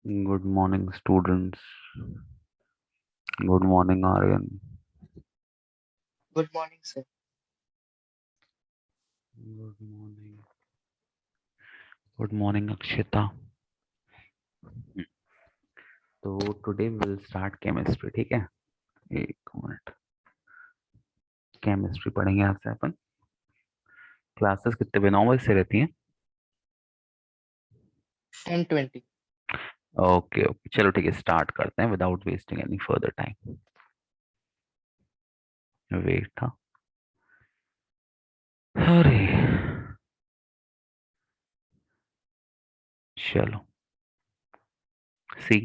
Good morning, students. Good morning, Aryan. Good morning, sir. Good morning. Good morning, Akshita. तो today we'll start chemistry, ठीक है? एक minute. Chemistry पढ़ेंगे आज से अपन. क्लासेस कितने बजे 9 बजे से रहती हैं? 10:20. ओके ओके, चलो ठीक है, स्टार्ट करते हैं without wasting any further time. Wait था. अरे चलो. See,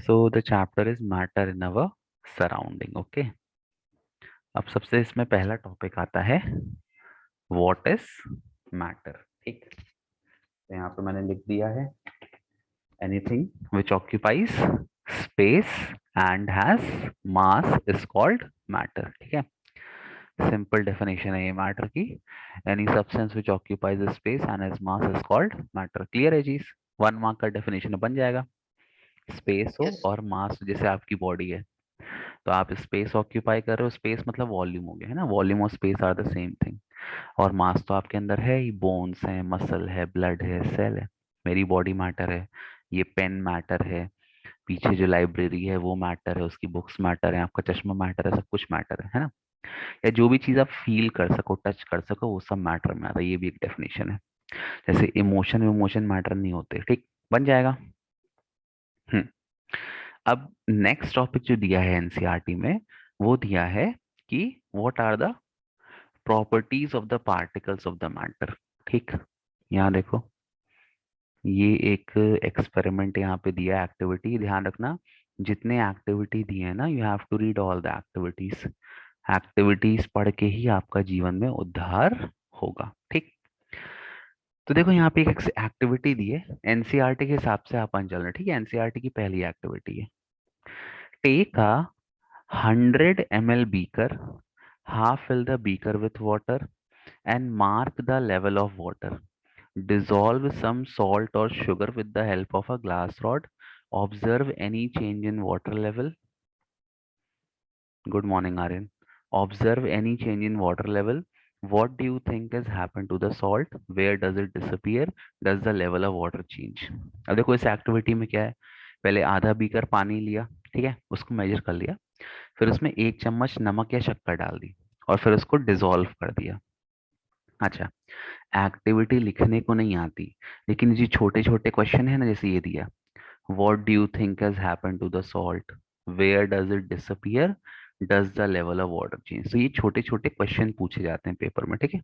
so the chapter is matter in our surrounding. Okay, अब सबसे इसमें पहला टॉपिक आता है व्हाट इज मैटर. ठीक, तो यहाँ पे मैंने लिख दिया है anything which occupies space and has mass is called matter. ठीक है, सिंपल डेफिनेशन है ये मैटर की. Any substance which occupies space and has mass is called matter. Clear है चीज? 1 मार्क का डेफिनेशन बन जाएगा. स्पेस हो Yes. और मास, जैसे आपकी बॉडी है तो आप स्पेस ऑक्यूपाई कर रहे हो. स्पेस मतलब वॉल्यूम हो गया, है ना? वॉल्यूम और space are the same thing. और मास तो आपके अंदर है ही, बोन्स है, मसल है, ब्लड है, सेल है. मेरी बॉडी मैटर है, ये पेन मैटर है, पीछे जो लाइब्रेरी है वो मैटर है, उसकी बुक्स मैटर है, आपका चश्मा मैटर है, सब कुछ मैटर है ना? या जो भी चीज आप फील कर सको, टच कर सको, वो सब मैटर में आता है. ये भी एक डेफिनेशन है. जैसे इमोशन इमोशन मैटर नहीं होते. ठीक, बन जाएगा. हम्म. अब नेक्स्ट टॉपिक जो दिया है एनसीईआरटी में, वो दिया है कि what are the properties of the particles of the matter. ठीक, यहाँ देखो, ये एक एक्सपेरिमेंट यहाँ पे दिया, एक्टिविटी. ध्यान रखना, जितने एक्टिविटी दिए हैं ना, you have to read all the activities. Activities पढ़ के ही आपका जीवन में उद्धार होगा. ठीक, तो देखो यहाँ पे एक एक्टिविटी दी है. एनसीईआरटी के हिसाब से अपन चल रहे हैं. ठीक है, एनसीईआरटी की पहली एक्टिविटी है, take a 100 ml beaker, half fill the beaker with water and mark the level of water. Dissolve some salt or sugar with the help of a glass rod. Observe any change in water level. Good morning, Aryan. Observe any change in water level. What do you think has happened to the salt? Where does it disappear? Does the level of water change? अब देखो इस activity में क्या है. पहले आधा beaker पानी लिया, ठीक है, उसको मेजर कर लिया. फिर उसमें 1 चम्मच नमक या शक्कर डाल दी और फिर उसको डिसॉल्व कर दिया. अच्छा, एक्टिविटी लिखने को नहीं आती, लेकिन ये छोटे छोटे क्वेश्चन है ना, जैसे ये दिया, what do you think has happened to the salt, where does it disappear, does the level of water change. तो ये छोटे छोटे क्वेश्चन पूछे जाते हैं पेपर में. ठीक है,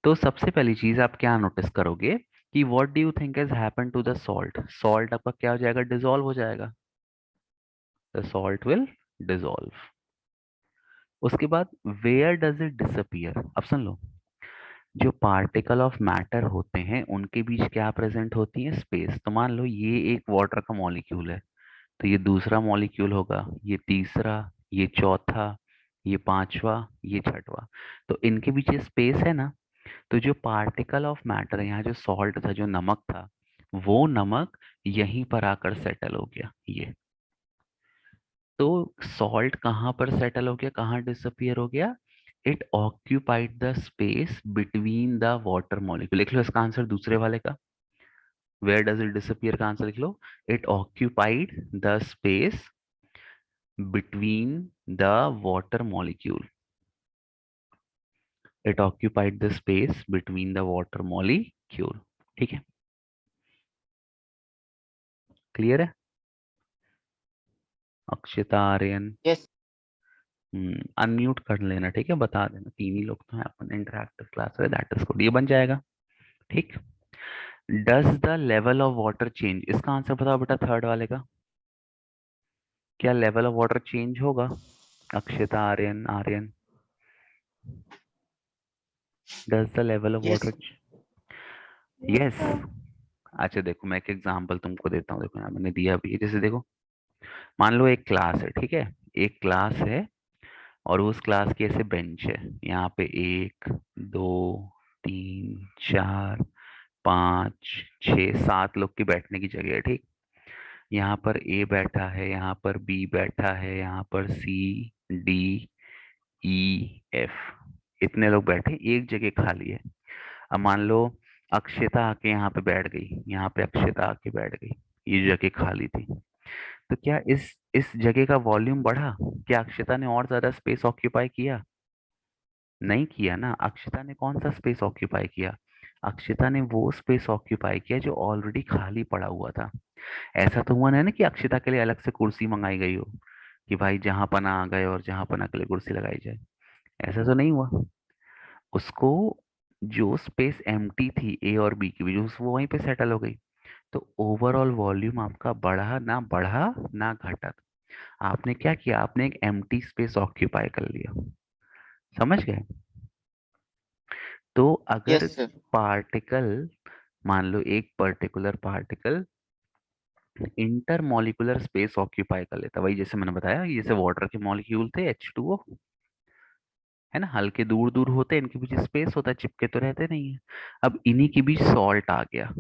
तो सबसे पहली चीज आप क्या नोटिस करोगे कि what do you think has happened to the salt. Salt आपका क्या हो जाएगा? डिसॉल्व हो जाएगा. The salt will dissolve. उसके बाद वेयर डज इट डिसअपियर. अब सुन लो, जो पार्टिकल ऑफ मैटर होते हैं उनके बीच क्या प्रेजेंट होती है? स्पेस. तो मान लो ये एक वाटर का मॉलिक्यूल है, तो ये दूसरा मॉलिक्यूल होगा, ये तीसरा, ये चौथा, ये पांचवा, ये छठवा. तो इनके बीच ये स्पेस है ना. तो जो पार्टिकल ऑफ मैटर है, यहाँ जो सॉल्ट था, जो नमक था, वो नमक यहीं पर आकर सेटल हो गया. ये तो सॉल्ट कहाँ पर सेटल हो गया, कहाँ डिसअपियर हो गया? It occupied the space between the water molecule. लिख लो इसका आंसर दूसरे वाले का. वेयर डज इट डिसअपियर का आंसर लिख लो. It occupied the space between the water molecule. It occupied the space between the water molecule. ठीक है, क्लियर है? अक्षिता, आर्यन, Yes. अनम्यूट कर लेना. ठीक है, बता देना. तीन ही लोग तो हैं अपन, इंटरैक्टिव क्लास है, दैट इज गुड. ये बन जाएगा. ठीक, does the level of water change. इसका आंसर बताओ बेटा, थर्ड वाले का. क्या लेवल ऑफ वाटर चेंज होगा? Akshita, Aryan, Aryan, does the level of Yes. Water. Yes. अच्छा देखो, मैं एक एग्जांपल तुमको देता हूँ. देखो यहाँ मैंने दिया भी है. जैसे देखो, मान लो एक क्लास है. ठीक है, एक क्लास है और उस क्लास की ऐसे बेंच है. यहाँ पे 1, 2, 3, 4, 5, 6, 7 लोग की बैठने की जगह है. ठीक, यहाँ पर ए बैठा है, यहाँ पर बी बैठा है, यहाँ पर सी, डी, ई, एफ, इतने लोग बैठे, एक जगह खाली है। अब मान लो अक्षिता आके यहाँ पे बैठ गई, यहाँ पे अक्षिता आके बैठ गई, ये जगह खाली थी। तो क्या इस जगह का वॉल्यूम बढ़ा? क्या अक्षिता ने और ज्यादा स्पेस ऑक्यूपाई किया? नहीं किया ना। अक्षिता ने कौन सा स्पेस ऑक्यूपाई किया? अक्षिता ने वो स्पेस ऑक्यूपाई किया जो ऑलरेडी खाली पड़ा हुआ था। ऐसा तो हुआ नहीं ना कि अक्षिता के लिए अलग से कुर्सी मंगाई गई हो कि भाई जहां पना आ गए और जहां पना के लिए कुर्सी लगाई जाए। ऐसा तो नहीं हुआ। उसको जो स्पेस एम्प्टी थी ए और बी के बीच, वो वहीं पे सेटल हो गई। तो ओवरऑल वॉल्यूम आपका बढ़ा ना घटा। आपने क्या किया? आपने एक एम्प्टी स्पेस ऑक्यूपाई कर लिया। समझ गए? तो अगर यस सर। पार्टिकल, मान लो एक particular particle inter molecular space occupy कर लेता, वही जैसे मैंने बताया, जैसे वाटर के मॉलिक्यूल थे H2O, है ना, हल्के दूर दूर होते हैं, इनके बीच स्पेस होता है, चिपके तो रहते नहीं है। अब इन्हीं के बीच सॉल्ट आ गया,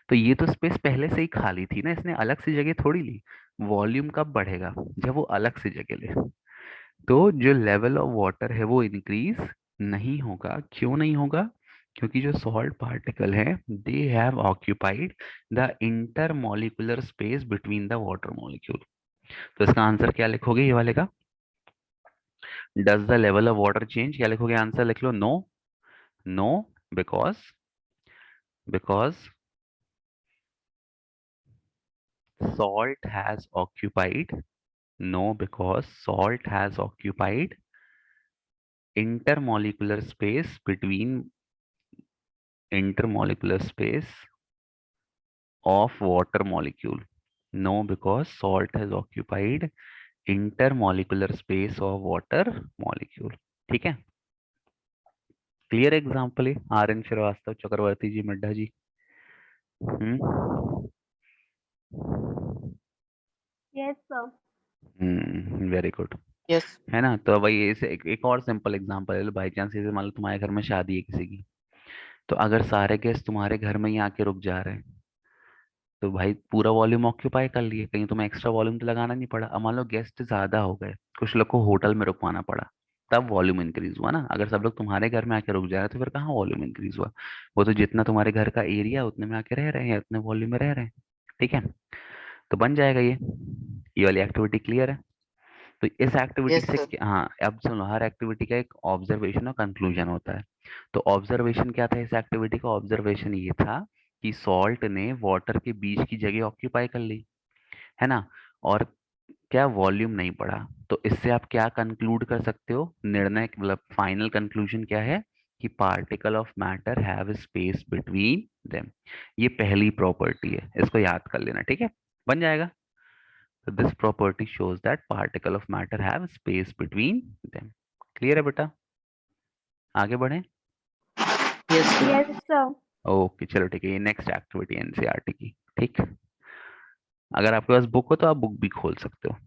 तो ये तो स्पेस पहले से ही खाली थी ना, इसने अलग से जगह थोड़ी ली। वॉल्यूम कब बढ़ेगा? जब वो अलग से जगह ले। तो जो लेवल ऑफ वाटर है वो इंक्रीज नहीं होगा। क्यों नहीं होगा? क्योंकि जो सॉल्ट पार्टिकल है, they have occupied the inter molecular space between the water molecule. तो इसका आंसर क्या लिखोगे ये वाले का? Does the level of water change? क्या लिखोगे आंसर? लिख लो no. No, because salt has occupied, no, because salt has occupied intermolecular space between intermolecular space of water molecule. No, because salt has occupied intermolecular space of water molecule. ठीक है? Clear example है। R N Srivastava, Chakraborty ji, Middha ji. Hmm Yes, sir. Very good. Yes. है ना? तो भाई इसे एक और सिंपल एग्जांपल ले लो। बाई चांस जैसे मान लो तुम्हारे घर में शादी है किसी की, तो अगर सारे गेस्ट तुम्हारे घर में ही आके रुक जा रहे हैं, तो भाई पूरा वॉल्यूम ऑक्यूपाई कर लिए, कहीं तुम्हें एक्स्ट्रा वॉल्यूम तो लगाना नहीं पड़ा। अब मान लो गेस्ट ज्यादा हो गए, कुछ लोग को होटल में रुकवाना पड़ा, तब वॉल्यूम इंक्रीज हुआ ना। अगर सब लोग तुम्हारे घर में आके रुक जा रहे हैं तो फिर कहाँ वॉल्यूम इंक्रीज हुआ? वो तो जितना तुम्हारे घर का एरिया उतने में आके रह रहे हैं, उतने वॉल्यूम में रह रहे हैं। ठीक है? तो बन जाएगा ये वाली एक्टिविटी। क्लियर है? तो इस एक्टिविटी यस से सर। हाँ, अब सुनो, हर एक्टिविटी का एक ऑब्जर्वेशन और कंक्लूजन होता है। तो ऑब्जर्वेशन क्या था इस एक्टिविटी का? ऑब्जर्वेशन ये था कि सॉल्ट ने वाटर के बीच की जगह ऑक्यूपाई कर ली, है ना, और क्या वॉल्यूम नहीं बढ़ा। तो इससे आप क्या कंक्लूड कर सकते हो? निर्णय मतलब फाइनल कंक्लूजन क्या है? कि particle of matter have space between them. ये पहली प्रॉपर्टी है, इसको याद कर लेना। ठीक है? बन जाएगा। So this property shows that particle of matter have space between them. Clear है बेटा? आगे बढ़े। Yes sir. Yes, sir. Okay चलो ठीक है, ये नेक्स्ट एक्टिविटी एनसीईआरटी की। ठीक, अगर आपके पास बुक हो तो आप बुक भी खोल सकते हो।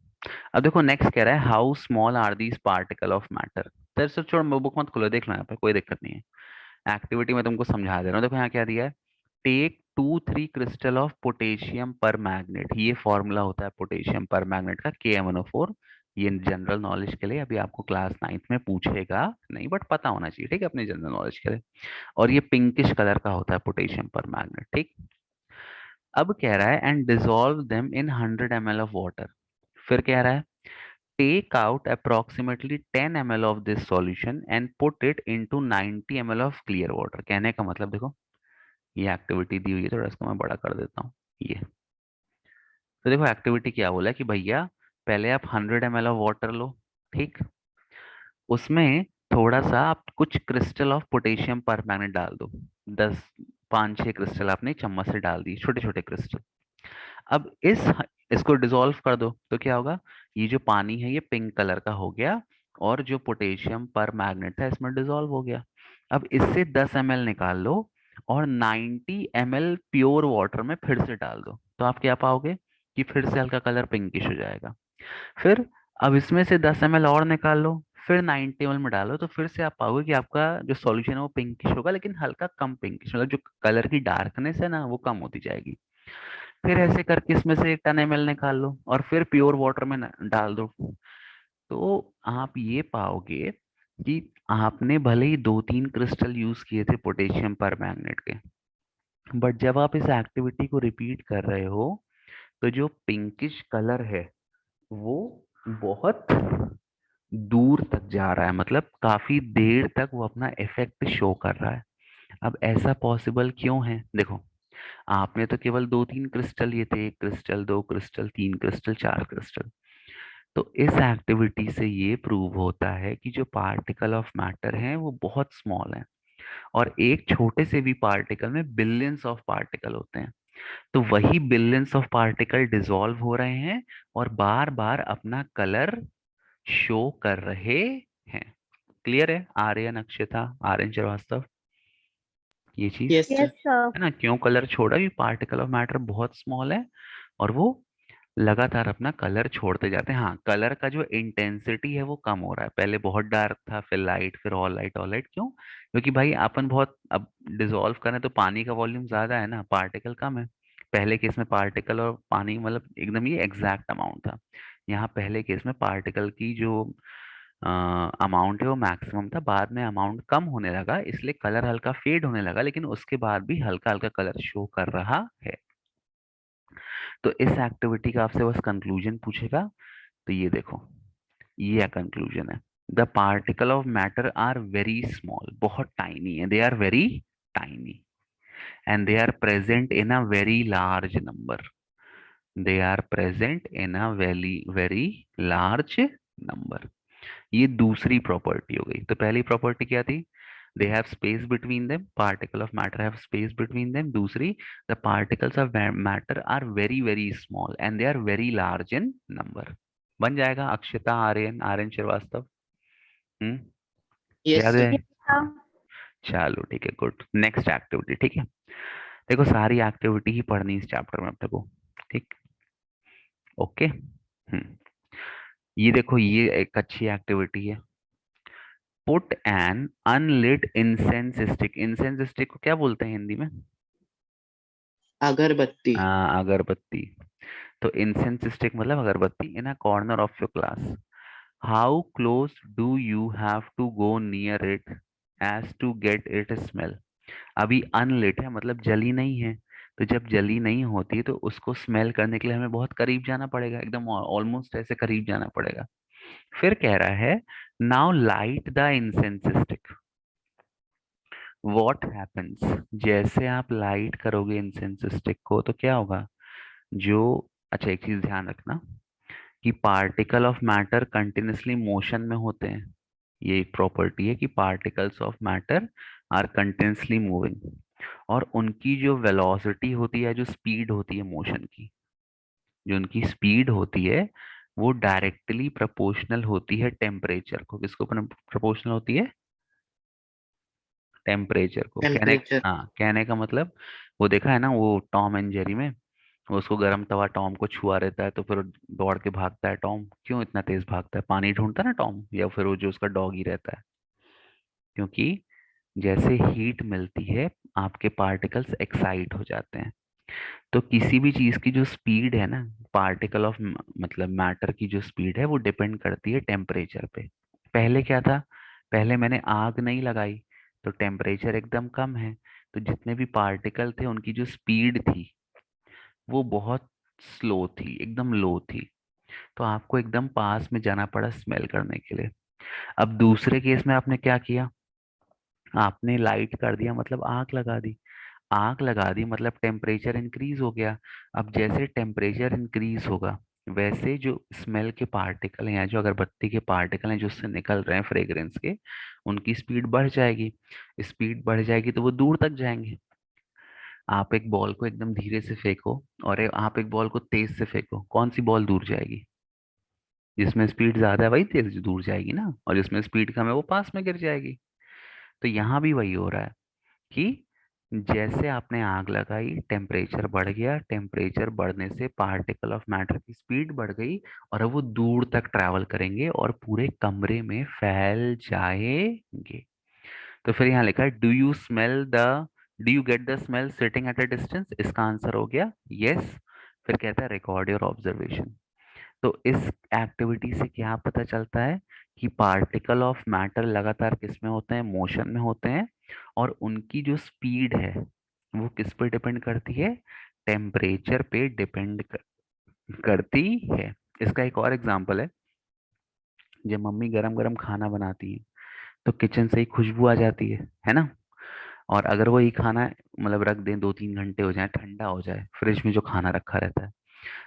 अब देखो नेक्स्ट कह रहा है, how small are these particle of matter. तेरे से छोड़, बुक मत खोलो, देख लो यहाँ पर, कोई दिक्कत नहीं है। एक्टिविटी में तुमको समझा दे रहा हूँ। देखो यहाँ क्या दिया है, टेक 2-3 क्रिस्टल ऑफ पोटेशियम पर मैग्नेट। ये फॉर्मूला होता है पोटेशियम पर मैग्नेट का, KMnO4। ये जनरल नॉलेज के लिए, अभी आपको क्लास 9th में पूछेगा नहीं, बट पता होना चाहिए, ठीक है, अपने जनरल नॉलेज के लिए। और ये पिंकिश कलर का होता है पोटेशियम पर मैग्नेट। ठीक, अब कह रहा है and dissolve them in 100 ml of water. फिर कह रहा है take out approximately 10 ml of this solution and put it into 90 ml of clear water. कहने का मतलब देखो, ये एक्टिविटी दी हुई है, थोड़ा इसको मैं बड़ा कर देता हूँ ये। तो देखो एक्टिविटी क्या बोला है कि भैया पहले आप 100 ml ऑफ वाटर लो, ठीक, उसमें थोड़ा सा आप कुछ क्रिस्टल ऑफ पोटेशियम पर मैग्नेट डाल दो। 5-6 क्रिस्टल आपने चम्मच से डाल दिए, छोटे छोटे क्रिस्टल। अब इसको डिसॉल्व कर दो तो क्या होगा? ये जो पानी है ये पिंक कलर का हो गया, और जो पोटेशियम पर मैग्नेट था इसमें डिसॉल्व हो गया। अब इससे 10 ml निकाल लो और 90 ml प्योर वाटर में फिर से डाल दो, तो आप क्या पाओगे? कि फिर से हल्का कलर पिंकिश हो जाएगा। फिर अब इसमें से 10 ml और निकाल लो, फिर 90 ml में डालो, तो फिर से आप पाओगे कि आपका जो सॉल्यूशन है वो पिंकिश होगा, लेकिन हल्का कम पिंकिश, मतलब जो कलर की डार्कनेस है ना वो कम होती जाएगी। फिर ऐसे करके इसमें से 10 ml निकाल लो और फिर प्योर वाटर में डाल दो। तो आप ये पाओगे कि आपने भले ही 2-3 क्रिस्टल यूज किए थे पोटेशियम पर मैग्नेट के, बट जब आप इस एक्टिविटी को रिपीट कर रहे हो तो जो पिंकिश कलर है वो बहुत दूर तक जा रहा है, मतलब काफी देर तक वो अपना इफेक्ट शो कर रहा है। अब ऐसा पॉसिबल क्यों है? देखो, आपने तो केवल 2-3 क्रिस्टल लिए थे, 1 क्रिस्टल, 2 क्रिस्टल, 3 क्रिस्टल, 4 क्रिस्टल। तो इस एक्टिविटी से ये प्रूव होता है कि जो पार्टिकल ऑफ मैटर हैं वो बहुत स्मॉल है, और एक छोटे से भी पार्टिकल में बिलियंस ऑफ पार्टिकल होते हैं। तो वही बिलियंस ऑफ पार्टिकल डिसॉल्व हो रहे हैं और बार बार अपना कलर शो कर रहे हैं। क्लियर है आर्यन, अक्षता, आर्यन श्रीवास्तव, ये चीज? Yes, Yes, sir. sir. है ना, क्यों कलर छोड़ा? भी पार्टिकल ऑफ मैटर बहुत स्मॉल है और वो लगातार अपना कलर छोड़ते जाते हैं। हाँ, कलर का जो इंटेंसिटी है वो कम हो रहा है, पहले बहुत डार्क था, फिर लाइट, फिर ऑल लाइट, ऑल लाइट। क्यों? क्योंकि भाई अपन बहुत अब डिसॉल्व करें तो पानी का वॉल्यूम ज्यादा है ना, पार्टिकल कम है। पहले केस में पार्टिकल और पानी मतलब एकदम ये एग्जैक्ट अमाउंट था। यहाँ पहले केस में पार्टिकल की जो अमाउंट है वो मैक्सिमम था, बाद में अमाउंट कम होने लगा, इसलिए कलर हल्का फेड होने लगा, लेकिन उसके बाद भी हल्का हल्का कलर शो कर रहा है। तो इस एक्टिविटी का आपसे बस कंक्लूजन पूछेगा, तो ये देखो, ये कंक्लूजन है। The particle of matter are very small, बहुत टाइनी है, they are very tiny, and they are present in a very large number. They are present in a very very large number. ये दूसरी property हो गई। तो पहली property क्या थी? They have space between them, particle of matter have space between them. दूसरी, the particles of matter are very very small and they are very large in number. बन जाएगा अक्षता, आर्यन, आर्यन श्रीवास्तव। हम्म, Yes, याद है? sir. Yes, sir. चलो ठीक है, good. Next activity, ठीक है। देखो, सारी एक्टिविटी ही पढ़नी इस चैप्टर में अपने को, ठीक? ओके। ये देखो, ये एक अच्छी एक्टिविटी है। Put an unlit incense stick. Incense stick को क्या बोलते हैं हिंदी में? अगरबत्ती. अगरबत्ती। तो इंसेंस स्टिक मतलब अगरबत्ती in a corner of your class. How close do you have to go near it as to get it smell? अभी अनलिट है मतलब जली नहीं है, तो जब जली नहीं होती तो उसको स्मेल करने के लिए हमें बहुत करीब जाना पड़ेगा, एकदम ऑलमोस्ट ऐसे करीब जाना पड़ेगा। फिर कह रहा है, now light the incense stick. What happens? जैसे आप लाइट करोगे इंसेंस स्टिक को तो क्या होगा? जो, अच्छा एक चीज ध्यान रखना कि particle of matter continuously motion में होते हैं। ये एक प्रॉपर्टी है कि particles of matter are continuously moving, और उनकी जो वेलोसिटी होती है, जो स्पीड होती है मोशन की, जो उनकी स्पीड होती है वो डायरेक्टली प्रोपोर्शनल होती है टेम्परेचर को। किसको प्रोपोर्शनल होती है? टेम्परेचर को। कहने, Temperature. हाँ, कहने का मतलब, वो देखा है ना वो टॉम एंड जेरी में, वो उसको गर्म तवा टॉम को छुआ रहता है तो फिर दौड़ के भागता है टॉम। क्यों इतना तेज भागता है? पानी ढूंढता है ना टॉम, या फिर वो जो उसका डॉग ही रहता है। क्योंकि जैसे हीट मिलती है आपके पार्टिकल्स एक्साइट हो जाते हैं। तो किसी भी चीज की जो स्पीड है ना, पार्टिकल ऑफ मतलब मैटर की जो स्पीड है वो डिपेंड करती है टेम्परेचर पे। पहले क्या था? पहले मैंने आग नहीं लगाई तो टेम्परेचर एकदम कम है, तो जितने भी पार्टिकल थे उनकी जो स्पीड थी वो बहुत स्लो थी, एकदम लो थी। तो आपको एकदम पास में जाना पड़ा स्मेल करने के लिए। अब दूसरे केस में आपने क्या किया? आपने लाइट कर दिया, मतलब आग लगा दी। आग लगा दी मतलब टेम्परेचर इंक्रीज हो गया। अब जैसे टेम्परेचर इंक्रीज होगा वैसे जो स्मेल के पार्टिकल हैं, जो अगरबत्ती के पार्टिकल हैं जो उससे निकल रहे हैं फ्रेग्रेंस के, उनकी स्पीड बढ़ जाएगी। स्पीड बढ़ जाएगी तो वो दूर तक जाएंगे। आप एक बॉल को एकदम धीरे से फेंको और आप एक बॉल को तेज से फेंको, कौन सी बॉल दूर जाएगी? जिसमें स्पीड ज्यादा है वही तेज दूर जाएगी ना, और जिसमें स्पीड कम है वो पास में गिर जाएगी। तो यहाँ भी वही हो रहा है कि जैसे आपने आग लगाई, टेम्परेचर बढ़ गया, टेम्परेचर बढ़ने से पार्टिकल ऑफ मैटर की स्पीड बढ़ गई, और अब वो दूर तक ट्रैवल करेंगे और पूरे कमरे में फैल जाएंगे। तो फिर यहाँ लिखा है, do you get the smell sitting at a distance? इसका आंसर हो गया यस। फिर कहता है रिकॉर्ड योर ऑब्जर्वेशन। तो इस एक्टिविटी से क्या पता चलता है कि पार्टिकल ऑफ मैटर लगातार किस में होते हैं, मोशन में होते हैं, और उनकी जो स्पीड है वो किस पे डिपेंड करती है, टेम्परेचर पे डिपेंड करती है। इसका एक और एग्जांपल है, जब मम्मी गरम गरम खाना बनाती है तो किचन से ही खुशबू आ जाती है ना। और अगर वो ही खाना मतलब रख दें, 2-3 घंटे हो जाए, ठंडा हो जाए, फ्रिज में जो खाना रखा रहता है,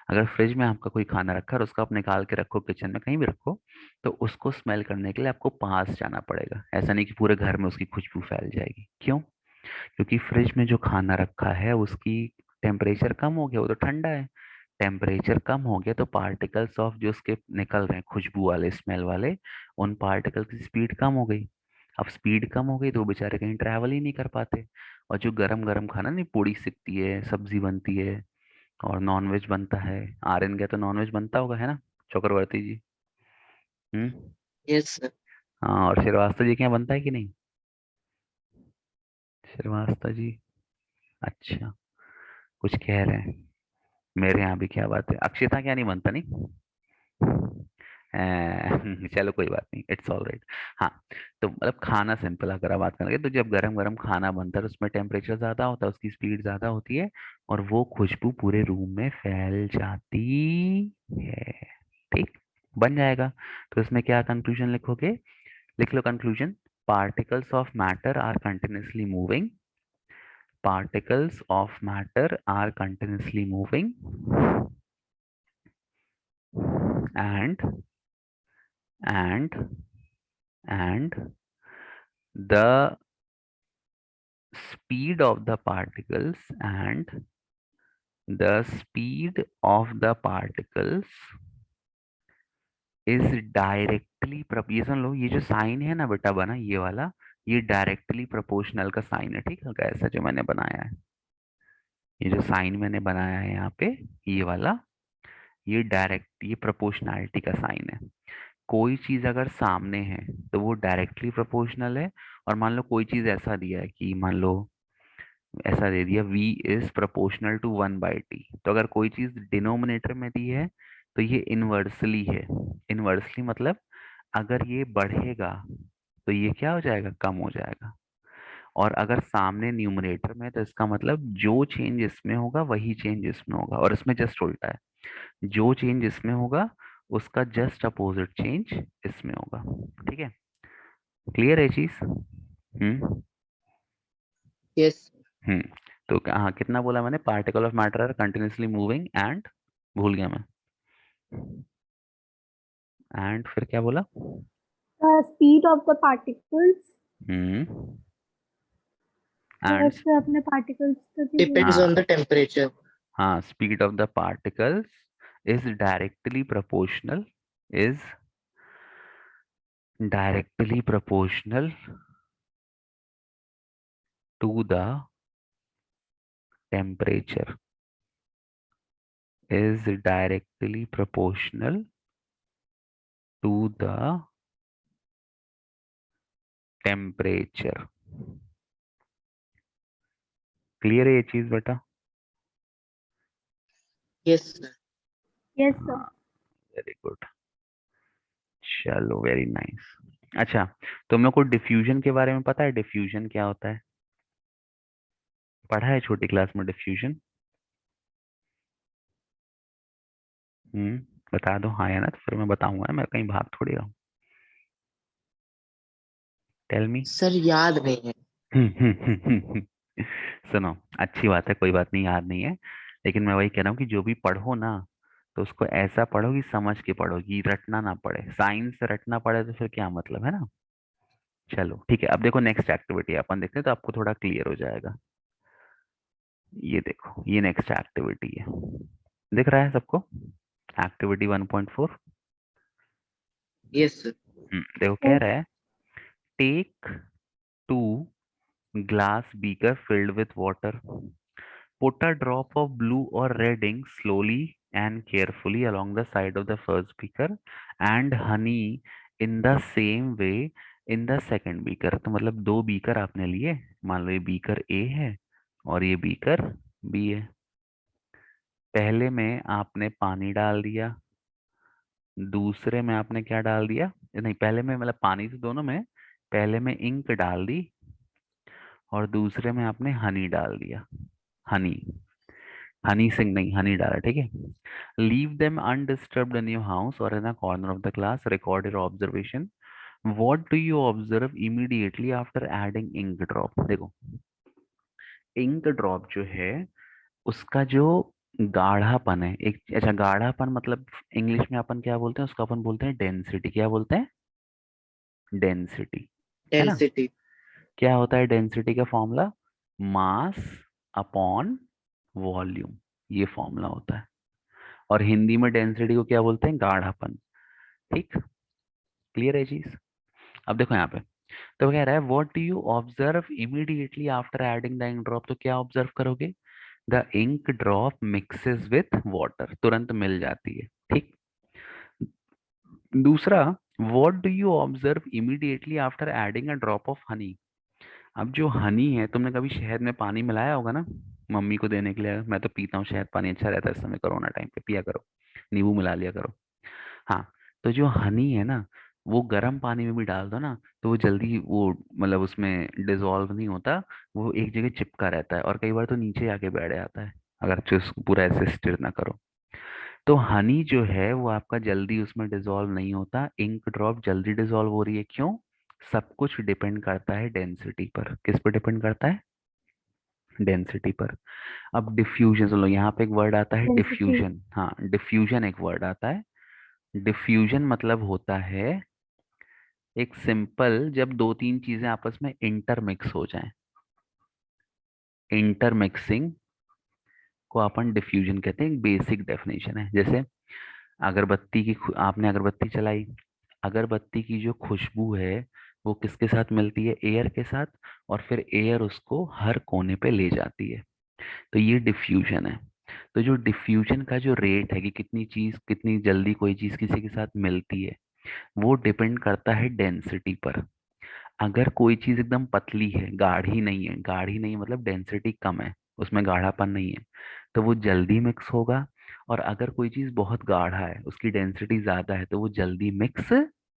अगर फ्रिज में आपका कोई खाना रखा है और उसको आप निकाल के रखो किचन में कहीं भी रखो, तो उसको स्मेल करने के लिए आपको पास जाना पड़ेगा। ऐसा नहीं कि पूरे घर में उसकी खुशबू फैल जाएगी। क्यों? क्योंकि फ्रिज में जो खाना रखा है उसकी टेम्परेचर कम हो गया, वो तो ठंडा है। टेम्परेचर कम हो गया तो पार्टिकल्स ऑफ जो उसके निकल रहे हैं खुशबू वाले, स्मेल वाले, उन पार्टिकल की स्पीड कम हो गई। अब स्पीड कम हो गई तो वो बेचारे कहीं ट्रैवल ही नहीं कर पाते। और जो गरम गरम खाना नहीं, पूड़ी सिकती है, सब्जी बनती है और नॉनवेज बनता है, आर्यन गया तो नॉनवेज बनता होगा, है ना चक्रवर्ती जी? हम्म। Yes sir. हाँ, और श्रीवास्तव जी के यहाँ बनता है कि नहीं? श्रीवास्तव जी, अच्छा, कुछ कह रहे हैं। मेरे यहाँ भी क्या बात है, अक्षिता क्या नहीं बनता नहीं? चलो कोई बात नहीं, इट्स ऑल राइट। हाँ, तो मतलब खाना सिंपल अगर आप बात करेंगे तो जब गरम गरम खाना बनता है तो उसमें टेम्परेचर ज्यादा होता है, उसकी स्पीड ज्यादा होती है, और वो खुशबू पूरे रूम में फैल जाती है। ठीक, बन जाएगा। तो इसमें क्या कंक्लूजन लिखोगे? लिख लो conclusion. Particles of matter are continuously moving, particles of matter are continuously moving, and and and the speed of the particles and the speed of the particles is directly, ये सुन लो, ये जो साइन है ना बेटा बना ये वाला, ये डायरेक्टली प्रोपोर्शनल का साइन है। ठीक है, ऐसा जो मैंने बनाया है, ये जो साइन मैंने बनाया है यहाँ पे, ये वाला, ये डायरेक्ट, ये प्रोपोर्शनैलिटी का साइन है। कोई चीज अगर सामने है तो वो डायरेक्टली प्रोपोर्शनल है। और मान लो कोई चीज ऐसा दिया है कि मान लो ऐसा दे दिया v is proportional to 1/t, तो अगर कोई चीज डिनोमिनेटर में दी है तो ये इनवर्सली है। इनवर्सली मतलब अगर ये बढ़ेगा तो ये क्या हो जाएगा, कम हो जाएगा। और अगर सामने न्यूमरेटर में है, तो इसका मतलब जो चेंज इसमें होगा वही चेंज इसमें होगा, और इसमें जस्ट उल्टा है, जो चेंज इसमें होगा उसका जस्ट अपोजिट चेंज इसमें होगा। ठीक है, क्लियर है चीज? हम्म। यस। हम्म। तो हाँ, कितना बोला मैंने? Particle of matter are continuously moving and, भूल गया मैं, एंड फिर क्या बोला? The speed of the particles, hmm, and, वैसे अपने particles तक ही बोल डिपेंड्स हाँ ऑन द टेम्परेचर। हाँ, speed of the particles is directly proportional, is directly proportional to the temperature, is directly proportional to the temperature। Clear है ये चीज बेटा? Yes sir. Yes, sir. हाँ, वेरी गुड, चलो वेरी नाइस। अच्छा, तुम लोग को डिफ्यूजन के बारे में पता है? डिफ्यूजन क्या होता है? पढ़ा है छोटी क्लास में डिफ्यूजन? बता दो हाँ या ना, तो फिर मैं बताऊंगा, मैं कहीं भाग थोड़ी रहा हूँ। Tell me. सर याद नहीं है। सुनो, अच्छी बात है, कोई बात नहीं, याद नहीं है, लेकिन मैं वही कह रहा हूँ कि जो भी पढ़ो ना, तो उसको ऐसा पढ़ो कि समझ के पढ़ो, कि रटना ना पड़े। साइंस रटना पड़े तो फिर क्या मतलब, है ना। चलो ठीक है, अब देखो नेक्स्ट एक्टिविटी अपन देखते हैं तो आपको थोड़ा क्लियर हो जाएगा। ये देखो, ये नेक्स्ट एक्टिविटी है, दिख रहा है सबको? एक्टिविटी 1.4। Yes sir. देखो कह Yes. रहा है, take 2 glass beaker filled with water, put a drop of blue or red ink slowly and carefully along the side of the first beaker, and honey in the same way in the second beaker। तो मतलब 2 beaker आपने लिए, मान लो ये beaker A है और ये beaker B है। पहले में आपने पानी डाल दिया, दूसरे में आपने क्या डाल दिया, नहीं पहले में मतलब पानी तो दोनों में, पहले में इंक डाल दी और दूसरे में आपने हनी डाल दिया। हनी, हनी सिंह नहीं, हनी डाला, ठीक है। Leave them undisturbed in your house और in a corner of the class, record your observation. What do you observe immediately after adding ink drop. देखो इंक ड्रॉप जो है उसका जो गाढ़ापन है, एक अच्छा गाढ़ापन मतलब इंग्लिश में अपन क्या बोलते हैं, उसको अपन बोलते हैं डेंसिटी। क्या बोलते हैं? डेंसिटी, है ना। डेंसिटी। क्या होता है डेंसिटी का फॉर्मूला? मास अपॉन वॉल्यूम, ये फॉर्मूला होता है। और हिंदी में डेंसिटी को क्या बोलते हैं? गाढ़ापन। ठीक, क्लियर है चीज। अब देखो यहाँ पे तो कह रहा है what do you observe immediately after adding the ink drop. तो क्या ऑब्जर्व करोगे? The ink drop mixes with water, तुरंत मिल जाती है, ठीक। दूसरा, what do you observe immediately after adding a drop of honey. अब जो हनी है, तुमने कभी शहद में पानी मिलाया होगा ना मम्मी को देने के लिए। मैं तो पीता हूँ शहद पानी, अच्छा रहता है इस समय कोरोना टाइम पे, पिया करो, नींबू मिला लिया करो। हाँ, तो जो हनी है ना, वो गर्म पानी में भी डाल दो ना तो वो जल्दी वो मतलब उसमें डिजोल्व नहीं होता, वो एक जगह चिपका रहता है और कई बार तो नीचे आके बैठ जाता है अगर अच्छे उसको पूरा ऐसे स्टिर ना करो। तो हनी जो है वो आपका जल्दी उसमें डिसॉल्व नहीं होता, इंक ड्रॉप जल्दी डिसॉल्व हो रही है, क्यों? सब कुछ डिपेंड करता है डेंसिटी पर। किस पर डिपेंड करता है? डेंसिटी पर। अब डिफ्यूजन सुन लो, यहाँ पे एक वर्ड आता है डेंसिटी। डिफ्यूजन। हाँ, डिफ्यूजन एक वर्ड आता है। डिफ्यूजन मतलब होता है एक सिंपल, जब दो तीन चीजें आपस में इंटरमिक्स हो जाएं, इंटरमिक्सिंग को अपन डिफ्यूजन कहते हैं। एक बेसिक डेफिनेशन है। जैसे अगरबत्ती की आपने अगरबत्ती जलाई, अगरबत्ती की जो खुशबू है वो किसके साथ मिलती है? एयर के साथ, और फिर एयर उसको हर कोने पे ले जाती है। तो ये डिफ्यूजन है। तो जो डिफ्यूजन का जो रेट है कि कितनी चीज कितनी जल्दी कोई चीज किसी के साथ मिलती है, वो डिपेंड करता है डेंसिटी पर। अगर कोई चीज एकदम पतली है, गाढ़ी नहीं है, गाढ़ी नहीं मतलब डेंसिटी कम है, उसमें गाढ़ापन नहीं है, तो वो जल्दी मिक्स होगा। और अगर कोई चीज बहुत गाढ़ा है, उसकी डेंसिटी ज्यादा है, तो वो जल्दी मिक्स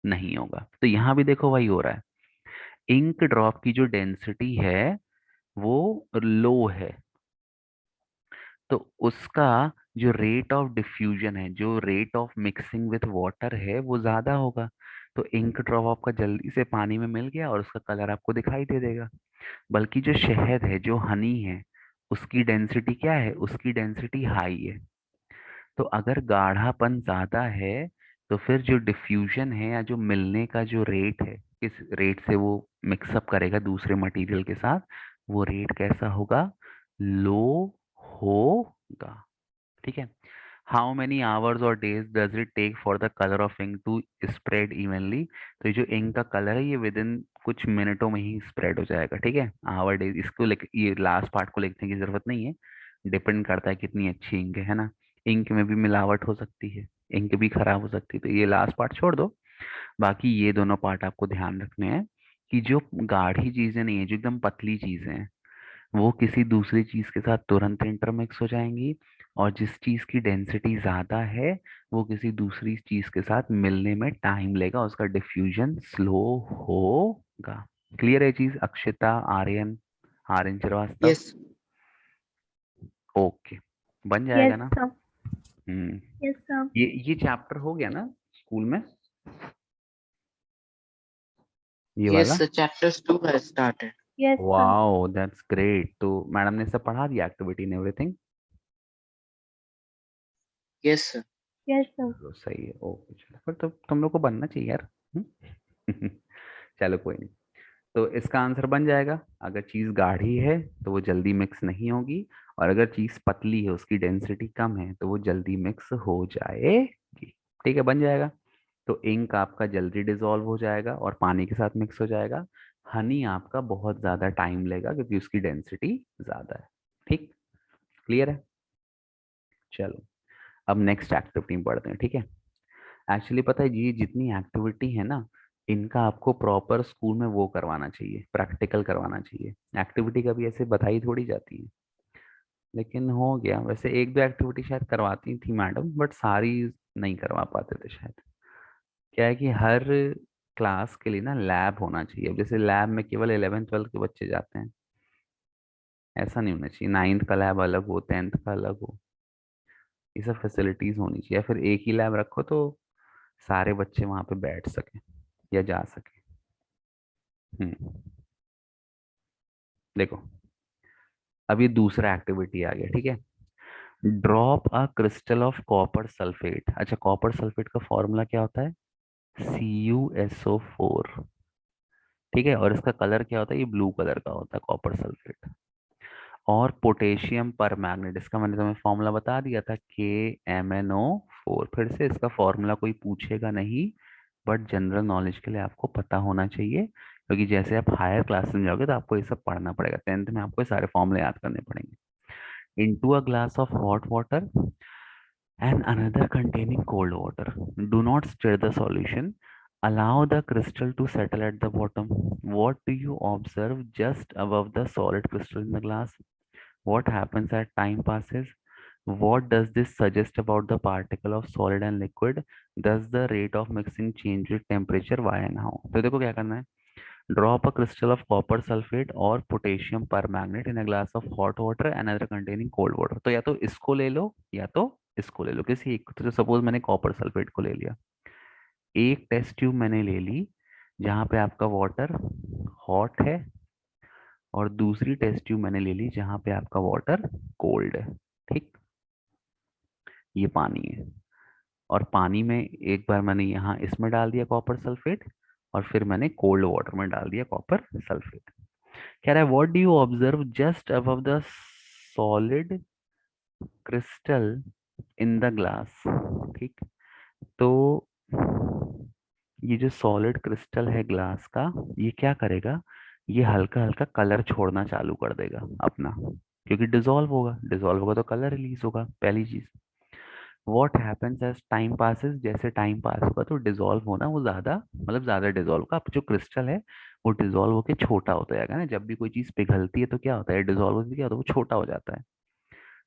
नहीं होगा। तो यहाँ भी देखो वही हो रहा है। इंक ड्रॉप की जो डेंसिटी है वो लो है, तो उसका जो रेट ऑफ डिफ्यूजन है, जो rate of mixing with water है, वो ज्यादा होगा। तो इंक ड्रॉप आपका जल्दी से पानी में मिल गया और उसका कलर आपको दिखाई दे देगा। बल्कि जो शहद है, जो हनी है, उसकी डेंसिटी क्या है? उसकी डेंसिटी हाई है। तो अगर गाढ़ापन ज्यादा है तो फिर जो डिफ्यूजन है या जो मिलने का जो रेट है, किस रेट से वो मिक्सअप करेगा दूसरे मटेरियल के साथ, वो रेट कैसा होगा? लो होगा, ठीक है। हाउ मेनी आवर्स और days does it take for the colour of ink to spread evenly. तो ये जो इंक का कलर है ये विद इन कुछ मिनटों में ही स्प्रेड हो जाएगा, ठीक है। आवर डेज, इसको लिख, ये लास्ट पार्ट को लिखने की जरूरत नहीं है। डिपेंड करता है कितनी अच्छी इंक है ना। इंक में भी मिलावट हो सकती है, इंक भी खराब हो सकती है, तो ये लास्ट पार्ट छोड़ दो। बाकी ये दोनों पार्ट आपको ध्यान रखने हैं कि जो गाढ़ी चीजें नहीं है, जो एकदम पतली चीजें हैं, वो किसी दूसरी चीज के साथ तुरंत इंटरमिक्स हो जाएंगी। और जिस चीज की डेंसिटी ज्यादा है वो किसी दूसरी चीज के साथ मिलने में टाइम लेगा, उसका डिफ्यूजन स्लो होगा। क्लियर है चीज? अक्षिता, आर्यन, आर्यन श्रीवास्तव, यस। ओके, बन जाएगा यस ना। सर। हम्म, यस सर। ये चैप्टर हो गया ना स्कूल में, ये यस वाला। Sir, chapters 2 has started. Yes sir. Wow that's great. तो मैडम ने सब पढ़ा दिया, activity and everything? Yes sir. Yes sir. चलो सही है, ओके। चलो फिर तो तुम लोग को बनना चाहिए यार। चलो कोई नहीं। तो इसका आंसर बन जाएगा, अगर चीज गाढ़ी है तो वो जल्दी मिक्स नहीं होगी, और अगर चीज पतली है, उसकी डेंसिटी कम है, तो वो जल्दी मिक्स हो जाएगी। ठीक है, बन जाएगा। तो इंक आपका जल्दी डिसॉल्व हो जाएगा और पानी के साथ मिक्स हो जाएगा। हनी आपका बहुत ज्यादा टाइम लेगा क्योंकि उसकी डेंसिटी ज्यादा है। ठीक, क्लियर है। चलो अब नेक्स्ट एक्टिविटी में पढ़ते हैं, ठीक है। एक्चुअली पता है ये जितनी एक्टिविटी है ना, इनका आपको प्रॉपर स्कूल में वो करवाना चाहिए, प्रैक्टिकल करवाना चाहिए। एक्टिविटी कभी ऐसे बताई थोड़ी जाती है। लेकिन हो गया। वैसे एक दो एक्टिविटी शायद करवाती थी मैडम, बट सारी नहीं करवा पाते थे शायद। क्या है कि हर क्लास के लिए ना लैब होना चाहिए। अब जैसे लैब में केवल 11th 12th के बच्चे जाते हैं, ऐसा नहीं होना चाहिए। 9th का लैब अलग हो, 10th का अलग हो। ये सब फैसिलिटीज होनी चाहिए। या फिर एक ही लैब रखो तो सारे बच्चे वहां पे बैठ सके या जा सके। हम्म। देखो, अब ये दूसरा एक्टिविटी आ गया, ठीक है। Drop a crystal of copper sulphate. अच्छा, कॉपर सल्फेट का फॉर्मूला क्या होता है? CuSO4। ठीक है, और इसका कलर क्या होता है? ये ब्लू कलर का होता है कॉपर सल्फेट। और पोटेशियम पर मैग्नेट, इसका मैंने तुम्हें फॉर्मूला बता दिया था, KMnO4। फिर से इसका फॉर्मूला कोई पूछेगा नहीं, बट जनरल नॉलेज के लिए आपको पता होना चाहिए, क्योंकि जैसे आप हायर क्लास में जाओगे तो आपको ये सब पढ़ना पड़ेगा। 10th में आपको ये सारे फॉर्मूले याद करने पड़ेंगे। Into a glass of hot water and another containing cold water. Do not stir the solution. Allow the crystal to settle at the bottom. What do you observe just above the solid crystal in the glass? What happens as time passes? What does this suggest about the particle of solid and liquid? Does the rate of mixing change with temperature? Why and how? तो देखो क्या करना है। Drop a crystal of copper sulfate or potassium permanganate in a glass of hot water and another containing cold water. तो या तो इसको ले लो या तो इसको ले लो, किसी एक। तो सपोज मैंने कॉपर सल्फेट को ले लिया। एक टेस्ट ट्यूब मैंने ले ली जहां पे आपका वाटर हॉट है, और दूसरी टेस्ट ट्यूब मैंने ले ली जहां पे आपका वाटर कोल्ड है। ठीक, ये पानी है। और पानी में एक बार मैंने यहाँ इसमें डाल दिया कॉपर सल्फेट, और फिर मैंने कोल्ड वाटर में डाल दिया कॉपर सल्फेट। कह रहा है what do you observe just above the solid crystal in the glass. ठीक, तो ये जो सॉलिड क्रिस्टल है ग्लास का, ये क्या करेगा? ये हल्का हल्का कलर छोड़ना चालू कर देगा अपना, क्योंकि डिसॉल्व होगा। डिसॉल्व होगा तो कलर रिलीज होगा, पहली चीज। What happens as time passes, जैसे टाइम पास होगा तो डिसॉल्व होना वो ज्यादा, मतलब ज्यादा डिसॉल्व का जो क्रिस्टल है वो डिसॉल्व होकर छोटा होता जाएगा ना। जब भी कोई चीज पिघलती है तो क्या होता है? डिसॉल्व होती है, क्या होता है? वो छोटा हो जाता है।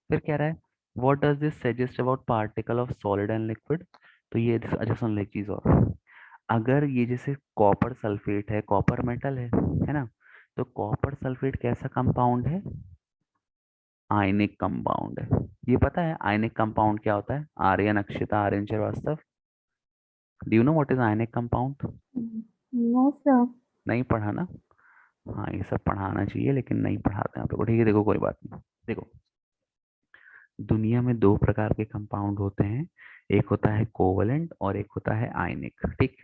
फिर कह रहा है what does this suggest about particle of solid and liquid. तो ये अच्छा सुन लो एक चीज और। अगर ये जैसे कॉपर सल्फेट है, कॉपर मेटल है ना, तो कॉपर सल्फेट कैसा कंपाउंड है? आयनिक कंपाउंड है। ये पता है आयनिक कंपाउंड क्या होता है? Aryan, Akshita, Aryan, Shrivastava, do you know what is ionic compound? No, sir. नहीं पढ़ा ना? हाँ, ये सब पढ़ाना चाहिए लेकिन नहीं पढ़ाते हैं आप लोग को। ठीक है, देखो कोई बात नहीं। देखो, दुनिया में दो प्रकार के कंपाउंड होते हैं। एक होता है कोवलेंट और एक होता है आयनिक। ठीक,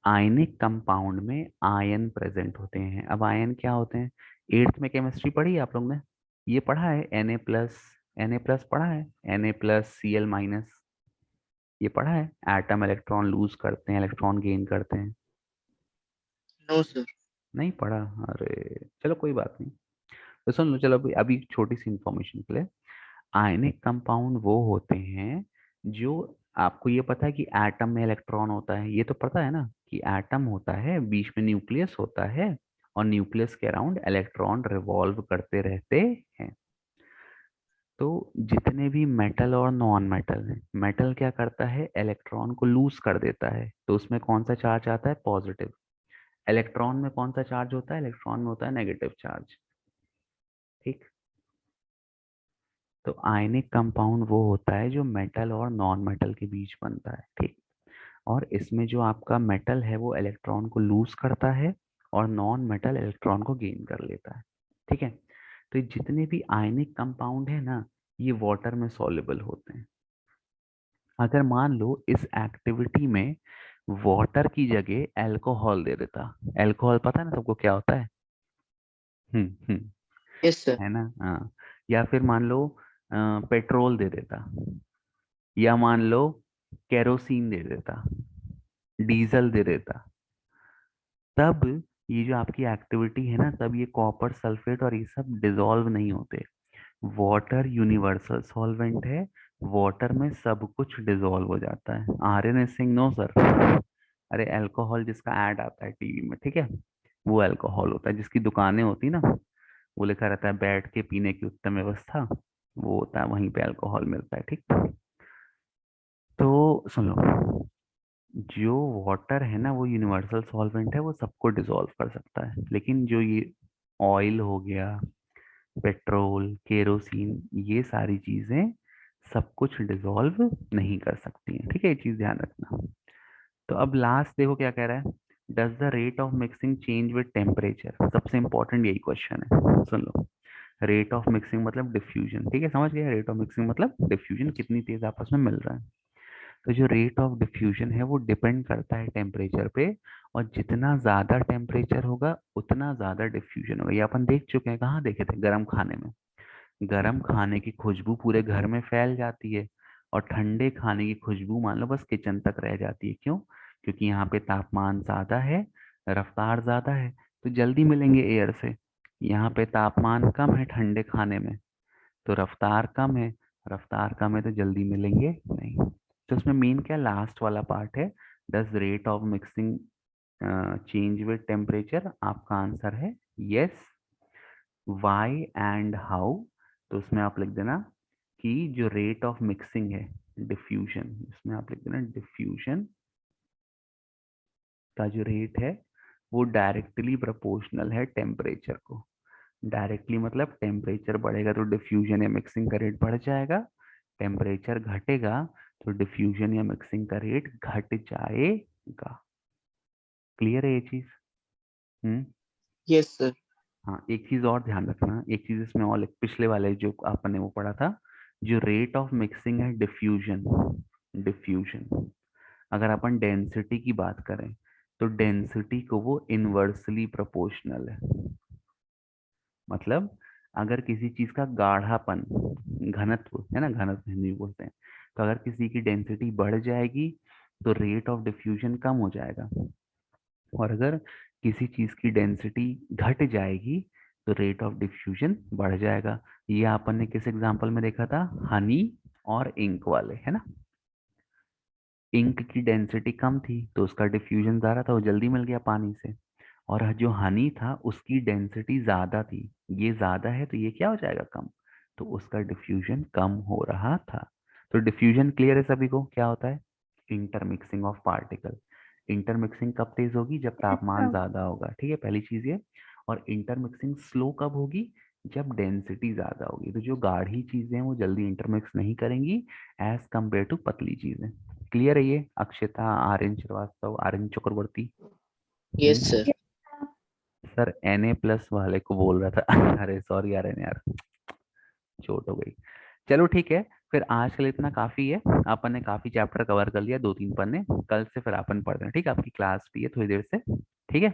आयनिक कंपाउंड में आयन प्रेजेंट होते हैं। अब आयन क्या होते हैं? एट्थ में केमिस्ट्री पढ़ी है आप लोग ने? ये पढ़ा है Na+, Na+ पढ़ा है, Na+Cl-। ये पढ़ा है एटम इलेक्ट्रॉन लूज करते हैं, इलेक्ट्रॉन गेन करते हैं? No, sir. नहीं पढ़ा? अरे चलो कोई बात नहीं। तो सुन लो, चलो अभी अभी छोटी सी इंफॉर्मेशन के लिए। आयनिक कंपाउंड वो होते हैं जो, आपको ये पता है कि एटम में इलेक्ट्रॉन होता है? ये तो पता है ना कि एटम होता है, बीच में न्यूक्लियस होता है, और न्यूक्लियस के अराउंड इलेक्ट्रॉन रिवॉल्व करते रहते हैं। तो जितने भी मेटल और नॉन मेटल हैं, मेटल क्या करता है? इलेक्ट्रॉन को लूज कर देता है, तो उसमें कौन सा चार्ज आता है? पॉजिटिव। इलेक्ट्रॉन में कौन सा चार्ज होता है? इलेक्ट्रॉन में होता है नेगेटिव चार्ज। ठीक, तो आयनिक कंपाउंड वो होता है जो मेटल और नॉन मेटल के बीच बनता है। ठीक, और इसमें जो आपका मेटल है वो इलेक्ट्रॉन को लूज करता है, और नॉन मेटल इलेक्ट्रॉन को गेन कर लेता है। ठीक है, तो ये जितने भी आयनिक कंपाउंड है ना, ये वाटर में सॉल्युबल होते हैं। अगर मान लो इस एक्टिविटी में वाटर की जगह अल्कोहल दे देता। अल्कोहल पता है ना सबको क्या होता है? हम्म, Yes, sir. है ना? हाँ। या फिर मान लो पेट्रोल दे देता, या मान लो केरोसिन दे देता, डीजल दे देता, तब ये जो आपकी एक्टिविटी है ना, तब ये कॉपर सल्फेट और ये सब डिसॉल्व नहीं होते। वाटर यूनिवर्सल सॉल्वेंट है, वाटर में सब कुछ डिसॉल्व हो जाता है। Aryan Singh no sir. अरे अल्कोहल जिसका ऐड आता है टीवी में, ठीक है, वो अल्कोहल होता है। जिसकी दुकानें होती ना, वो लिखा रहता है बैठ के पीने की उत्तम व्यवस्था, वो होता है वहीं पे अल्कोहल मिलता है। ठीक, तो सुन लो, जो वाटर है ना वो यूनिवर्सल सॉल्वेंट है, वो सबको डिसॉल्व कर सकता है, लेकिन जो ये ऑयल हो गया, पेट्रोल, केरोसिन, ये सारी चीजें सब कुछ डिसॉल्व नहीं कर सकती हैं। ठीक है, ये चीज ध्यान रखना। तो अब लास्ट देखो क्या कह रहा है, does the rate of mixing change with temperature. सबसे इंपॉर्टेंट यही क्वेश्चन है, सुन लो। रेट ऑफ मिक्सिंग मतलब डिफ्यूजन, ठीक है, समझ गए, रेट ऑफ मिक्सिंग मतलब डिफ्यूजन, कितनी तेज आपस में मिल रहा है। तो जो रेट ऑफ डिफ्यूजन है वो डिपेंड करता है टेम्परेचर पे, और जितना ज्यादा टेम्परेचर होगा उतना ज्यादा डिफ्यूजन होगा। ये अपन देख चुके हैं, कहाँ देखे थे, गर्म खाने में। गर्म खाने की खुशबू पूरे घर में फैल जाती है, और ठंडे खाने की खुशबू मान लो बस किचन तक रह जाती है। क्यों? क्योंकि यहाँ पे तापमान ज्यादा है, रफ्तार ज्यादा है, तो जल्दी मिलेंगे एयर से। यहाँ पे तापमान कम है ठंडे खाने में, तो रफ्तार कम है, रफ्तार कम है तो जल्दी मिलेंगे नहीं। तो इसमें मेन क्या लास्ट वाला पार्ट है, does rate of mixing change with temperature. आपका आंसर है यस। वाई एंड हाउ, तो उसमें आप लिख देना कि जो रेट ऑफ मिक्सिंग है, डिफ्यूजन, इसमें आप लिख देना डिफ्यूजन का जो रेट है वो डायरेक्टली प्रोपोर्शनल है टेम्परेचर को। डायरेक्टली मतलब टेम्परेचर बढ़ेगा तो डिफ्यूजन या मिक्सिंग का रेट बढ़ जाएगा, टेम्परेचर घटेगा तो डिफ्यूजन या मिक्सिंग का रेट घट जाएगा। क्लियर है ये चीज? हम्म। Yes, sir. हाँ, एक चीज और ध्यान रखना, एक चीज इसमें और पिछले वाले जो आपने वो पढ़ा था, जो रेट ऑफ मिक्सिंग है डिफ्यूजन, डिफ्यूजन अगर अपन डेंसिटी की बात करें तो डेंसिटी को वो इनवर्सली प्रोपोर्शनल है। मतलब अगर किसी चीज का गाढ़ापन, घनत्व है ना, घनत्व हिंदी में बोलते हैं, तो अगर किसी की डेंसिटी बढ़ जाएगी तो रेट ऑफ डिफ्यूजन कम हो जाएगा, और अगर किसी चीज की डेंसिटी घट जाएगी तो रेट ऑफ डिफ्यूजन बढ़ जाएगा। ये अपन ने किस एग्जांपल में देखा था, हनी और इंक वाले, है ना। इंक की डेंसिटी कम थी तो उसका डिफ्यूजन ज्यादा था, वो जल्दी मिल गया पानी से। और जो हनी था उसकी डेंसिटी ज्यादा थी, ये ज्यादा है तो ये क्या हो जाएगा, कम, तो उसका डिफ्यूजन कम हो रहा था। तो डिफ्यूजन क्लियर है सभी को, क्या होता है, इंटरमिक्सिंग ऑफ पार्टिकल। इंटरमिक्सिंग कब तेज होगी, जब Yes, तापमान sir. ज्यादा होगा, ठीक है, पहली चीज ये। और इंटरमिक्सिंग स्लो कब होगी, जब डेंसिटी ज्यादा होगी। तो जो गाढ़ी चीजें हैं वो जल्दी इंटरमिक्स नहीं करेंगी एज कंपेयर टू पतली चीजें। क्लियर है ये? अक्षिता, आर्यन श्रीवास्तव, आर्यन चक्रवर्ती। Yes, sir. Yes, sir. Sir NA+ वाले को बोल रहा था अरे सॉरी आर्यन यार, चोट हो गई। चलो ठीक है, फिर आज के लिए इतना काफी है। अपन ने काफी चैप्टर कवर कर लिया, 2-3 पन्ने। कल से फिर अपन पढ़ते हैं, ठीक है, आपकी क्लास भी है थोड़ी देर से। ठीक है,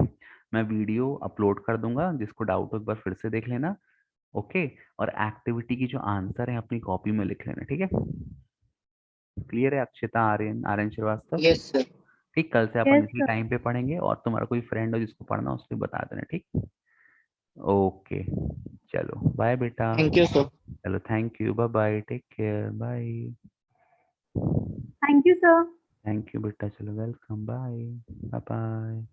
मैं वीडियो अपलोड कर दूंगा, जिसको डाउट हो एक बार फिर से देख लेना। ओके, और एक्टिविटी की जो आंसर है अपनी कॉपी में लिख लेना, ठीक है। क्लियर है अक्षिता, आर्यन, आर्यन श्रीवास्तव? Yes, sir. ठीक, कल से अपन Yes, इसी sir. टाइम पे पढ़ेंगे, और तुम्हारा कोई फ्रेंड हो जिसको पढ़ना हो उसको बता देना, ठीक। ओके, चलो बाय बेटा। Thank you, sir. चलो, thank you, bye bye, take care, bye. Thank you, sir. Thank you बेटा, चलो वेलकम, बाय, बाय बाय।